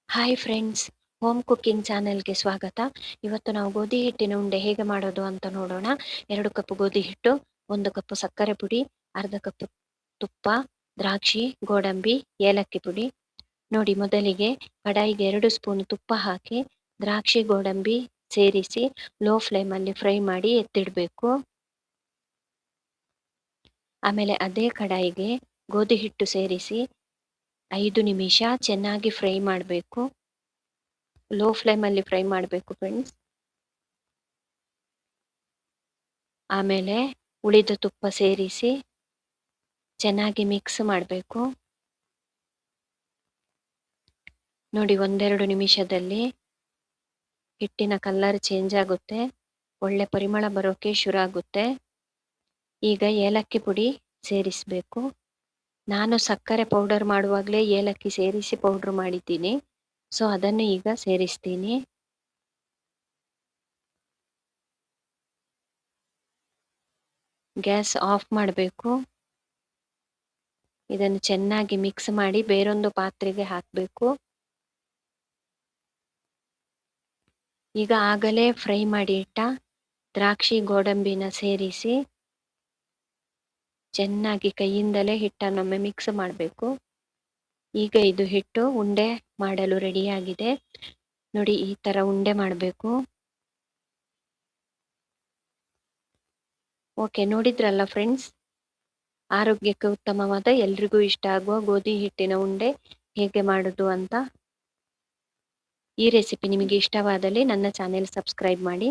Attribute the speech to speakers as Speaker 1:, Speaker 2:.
Speaker 1: Hi friends, home cooking ಚಾನೆಲ್ಗೆ ಸ್ವಾಗತ. ಇವತ್ತು ನಾವು ಗೋಧಿ ಹಿಟ್ಟಿನ ಉಂಡೆ ಹೇಗೆ ಮಾಡೋದು ಅಂತ ನೋಡೋಣ. 2 ಕಪ್ ಗೋಧಿ ಹಿಟ್ಟು, 1 ಕಪ್ ಸಕ್ಕರೆ ಪುಡಿ, ಅರ್ಧ ಕಪ್ ತುಪ್ಪ, ದ್ರಾಕ್ಷಿ, ಗೋಡಂಬಿ, ಏಲಕ್ಕಿ ಪುಡಿ. ನೋಡಿ, ಮೊದಲಿಗೆ ಕಡಾಯಿಗೆ 2 ಸ್ಪೂನ್ ತುಪ್ಪ ಹಾಕಿ ದ್ರಾಕ್ಷಿ ಗೋಡಂಬಿ ಸೇರಿಸಿ ಲೋ ಫ್ಲೇಮಲ್ಲಿ ಫ್ರೈ ಮಾಡಿ ಎತ್ತಿಡಬೇಕು. ಆಮೇಲೆ ಅದೇ ಕಡಾಯಿಗೆ ಗೋಧಿ ಹಿಟ್ಟು ಸೇರಿಸಿ 5 ನಿಮಿಷ ಚೆನ್ನಾಗಿ ಫ್ರೈ ಮಾಡಬೇಕು. ಲೋ ಫ್ಲೇಮಲ್ಲಿ ಫ್ರೈ ಮಾಡಬೇಕು ಫ್ರೆಂಡ್ಸ್. ಆಮೇಲೆ ಉಳಿದ ತುಪ್ಪ ಸೇರಿಸಿ ಚೆನ್ನಾಗಿ ಮಿಕ್ಸ್ ಮಾಡಬೇಕು. ನೋಡಿ, 1-2 ನಿಮಿಷದಲ್ಲಿ ಹಿಟ್ಟಿನ ಕಲರ್ ಚೇಂಜ್ ಆಗುತ್ತೆ, ಒಳ್ಳೆ ಪರಿಮಳ ಬರೋಕೆ ಶುರು ಆಗುತ್ತೆ. ಈಗ ಏಲಕ್ಕಿ ಪುಡಿ ಸೇರಿಸಬೇಕು. ನಾನು ಸಕ್ಕರೆ ಪೌಡರ್ ಮಾಡುವಾಗಲೇ ಏಲಕ್ಕಿ ಸೇರಿಸಿ ಪೌಡರ್ ಮಾಡಿದ್ದೀನಿ, ಸೊ ಅದನ್ನು ಈಗ ಸೇರಿಸ್ತೀನಿ. ಗ್ಯಾಸ್ ಆಫ್ ಮಾಡಬೇಕು. ಇದನ್ನು ಚೆನ್ನಾಗಿ ಮಿಕ್ಸ್ ಮಾಡಿ ಬೇರೊಂದು ಪಾತ್ರೆಗೆ ಹಾಕಬೇಕು. ಈಗ ಆಗಲೇ ಫ್ರೈ ಮಾಡಿ ಇಟ್ಟ ದ್ರಾಕ್ಷಿ ಗೋಡಂಬಿನ ಸೇರಿಸಿ ಚೆನ್ನಾಗಿ ಕೈಯಿಂದಲೇ ಹಿಟ್ಟನ್ನೊಮ್ಮೆ ಮಿಕ್ಸ್ ಮಾಡಬೇಕು. ಈಗ ಇದು ಹಿಟ್ಟು ಉಂಡೆ ಮಾಡಲು ರೆಡಿಯಾಗಿದೆ. ನೋಡಿ, ಈ ತರ ಉಂಡೆ ಮಾಡಬೇಕು. ಓಕೆ, ನೋಡಿದ್ರಲ್ಲ ಫ್ರೆಂಡ್ಸ್, ಆರೋಗ್ಯಕ್ಕೆ ಉತ್ತಮವಾದ, ಎಲ್ರಿಗೂ ಇಷ್ಟ ಆಗುವ ಗೋಧಿ ಹಿಟ್ಟಿನ ಉಂಡೆ ಹೇಗೆ ಮಾಡೋದು ಅಂತ. ಈ ರೆಸಿಪಿ ನಿಮಗೆ ಇಷ್ಟವಾದಲ್ಲಿ ನನ್ನ ಚಾನೆಲ್ ಸಬ್ಸ್ಕ್ರೈಬ್ ಮಾಡಿ.